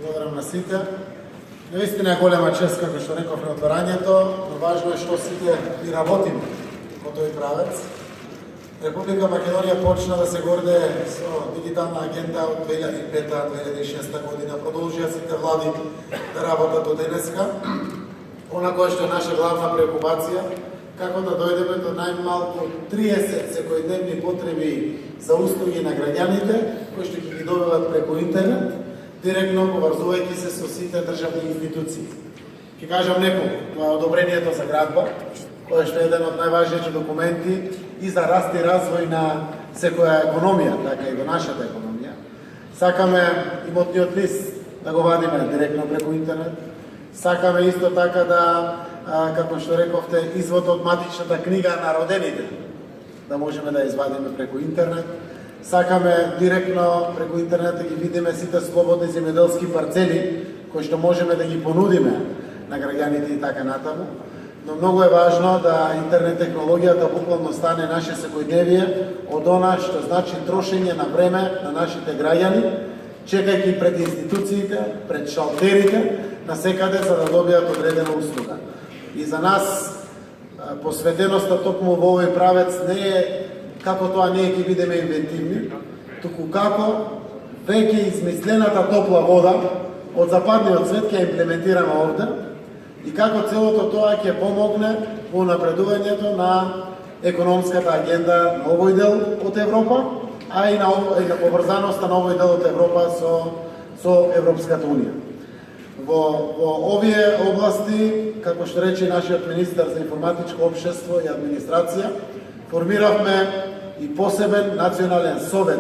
Благодарам на сите. Наистина е голема чест, како што реков на отворањето, но важно е што сите и работиме во тој правец. Република Македонија почна да се гордее со дигитална агенда од 2005-2006 година. Продолжија сите влади да работат до денеска. Она која што е наша главна преокупација, како да дојдеме до најмалку 30 секојдневни потреби за услуги на граѓаните, кои што ќе ги добиват преку интернет, директно поврзувајќи се со сите државни институции. Ќе кажам неколку, тоа е одобрението за градба, кој што е еден од најважните документи и за раст и развој на секоја економија, така и во нашата економија. Сакаме имотниот лист да го вадиме директно преку интернет. Сакаме исто така да, како што рековте, извод од матичната книга на родените, да можеме да извадиме преку интернет. Сакаме директно преку интернет да ги видиме сите слободни земјоделски парцели, кои што можеме да ги понудиме на граѓаните и така натаму. Но многу е важно да интернет технологијата буквално стане наше секојдневие од она што значи трошење на време на нашите граѓани, чекајќи пред институциите, пред шалтерите, на секаде за да добијат одредена услуга. И за нас посветеноста токму во овој правец не е како тоа ние ќе бидеме инвентивни, туку како веќе измислената топла вода од западниот свет ќе имплементираме овде и како целото тоа ќе помогне во напредувањето на економската агенда на овој дел од Европа, а и на поврзаноста на овој дел од Европа со Европската Унија. Во овие области, како што рече нашиот министар за информатичко општество и администрација, формиравме и посебен национален совет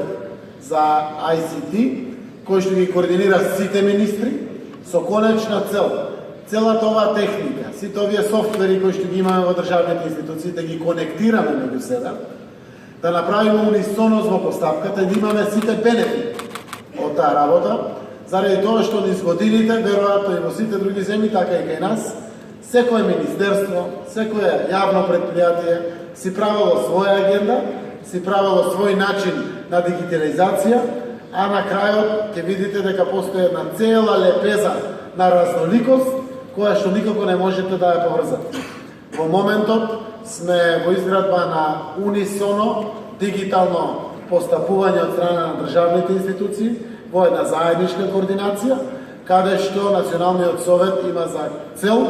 за ICT, кој што ги координира сите министри со конечна цел целата оваа техника, сите овие софтвери кои што ги имаме во државните институции, да ги конектираме меѓу себе, да направиме унисоност во постапката и да имаме сите бенефити од таа работа, заради тоа што низ годините, веројатно и во сите други земји, така и кај нас, секое министерство, секое јавно предпријатие си правело своја агенда, си правело свој начин на дигитализација, а на крајот ќе видите дека постои една цела лепеза на разноликост, која што никако не можете да ја поврзате. Во моментот сме во изградба на унисоно дигитално постапување од страна на државните институции, во една заедничка координација, каде што Националниот совет има за цел,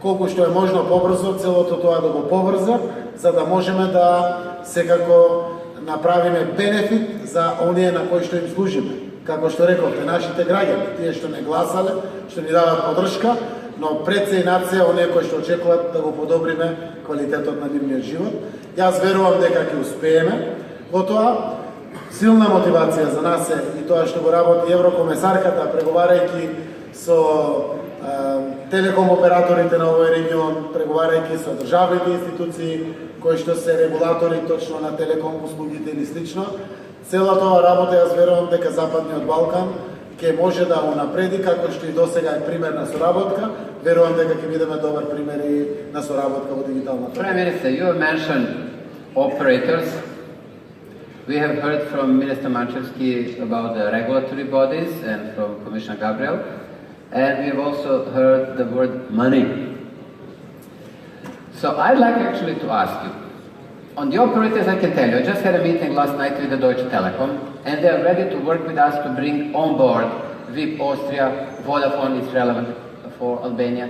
колку што е можно побрзо, целото тоа да го поврза, за да можеме да секако направиме бенефит за оние на кои што им служиме. Како што рековте, нашите граѓани, тие што не гласале, што ни дават поддршка, но пред се и над се оние кои што очекуваат да го подобриме квалитетот на нивниот живот. Јас верувам дека ќе успееме во тоа. Силна мотивација за нас е и тоа што го работи еврокомесарката, преговарајќи со телеком операторите на овој регион, преговарајќи со државните институции, кои што се регулатори точно на телеком услугите или слично. Целата оваа работа јас верувам дека Западниот Балкан ќе може да унапреди, како што и досега е пример на соработка. Верувам дека ќе бидеме добар пример и на соработка во дигиталната. Prime Minister, you have mentioned operators. We have heard from Minister Manchevski about the regulatory bodies and from Commissioner Gabriel, and we have also heard the word money. So I'd like actually to ask you, on the operators I can tell you, I just had a meeting last night with the Deutsche Telekom, and they are ready to work with us to bring on board VIP Austria, Vodafone is relevant for Albania,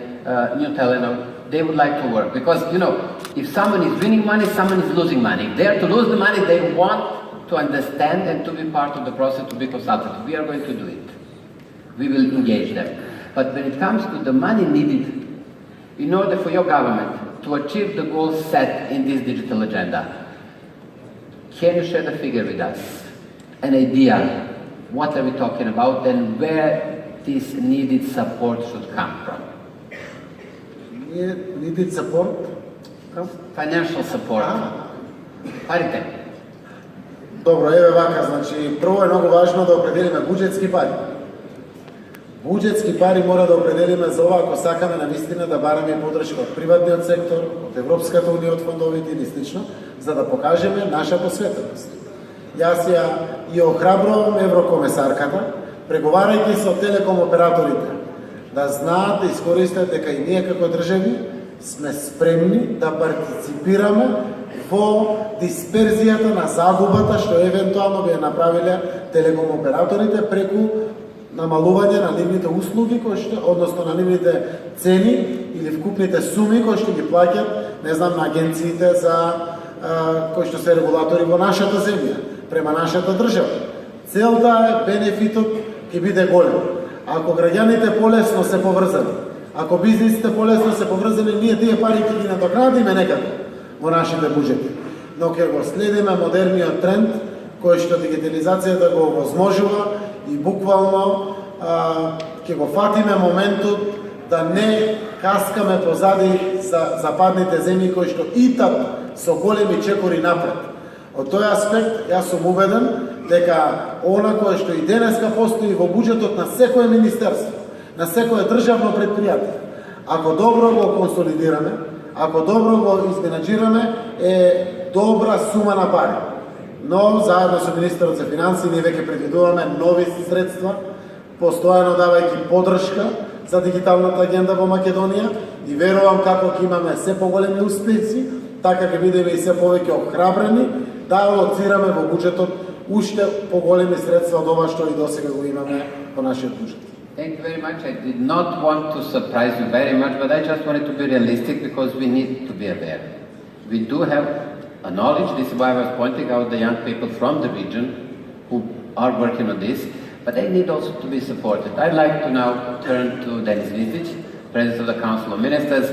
New Telenor. They would like to work because, you know, if someone is winning money, someone is losing money. If they are to lose the money, they want to understand and to be part of the process, to be consulted. We are going to do it. We will engage them. But when it comes to the money needed in order for your government to achieve the goals set in this digital agenda, can you share the figure with us? An idea, what are we talking about and where this needed support should come from? Needed support? Financial support. Парите. Добро, еве вака, значи, прво е многу важно да определиме буџетски пари. Буџетски пари мора да определиме за ова, ако сакаме на вистина да бараме поддршка од приватниот сектор, од Европската унија, од фондовите или слично, за да покажеме наша посветеност. Јас ја и охрабрувам еврокомесарката преговарајќи со телеком операторите, да знаат, да искористат дека и ние како држави сме спремни да партиципираме во дисперзијата на загубата што евентуално би ја направиле телеком операторите преку намалување на нивните услуги, односно на нивните цени или вкупните суми кои што ги плаќат, не знам, на агенциите за кои што се регулатори во нашата земја, према нашата држава. Целта е бенефитот ќе биде голем. Ако граѓаните полесно се поврзани, ако бизнисите полесно се поврзани, ние тие пари ќе ги надокнадиме некако во нашите буџети. Но ќе го следиме модерниот тренд кој што дигитализацијата го овозможува и буквално ќе го фатиме моментот да не каскаме позади за западните земји кои што итат со големи чекори напред. Од тој аспект, јас сум убеден дека она кое што и денеска постои во буџетот на секое министерство, на секое државно предпријатие, ако добро го консолидираме, ако добро го изменаџираме, е добра сума на пари. Но, заедно со министерот за финансии, ние веќе предвидуваме нови средства, постојано давајќи поддршка за дигиталната агенда во Македонија и верувам како ќе имаме се поголеми успехи, така ќе бидеме и се повеќе охрабрени да алоцираме во буџетот уште поголеми средства од ова што и досега го имаме во нашиот буџет. Thank you very much. I did not want to surprise you very much, but I just wanted to be realistic because we need to be aware. We do have a knowledge, this is why I was pointing out the young people from the region who are working on this, but they need also to be supported. I'd like to now turn to Denis Vizdic, President of the Council of Ministers.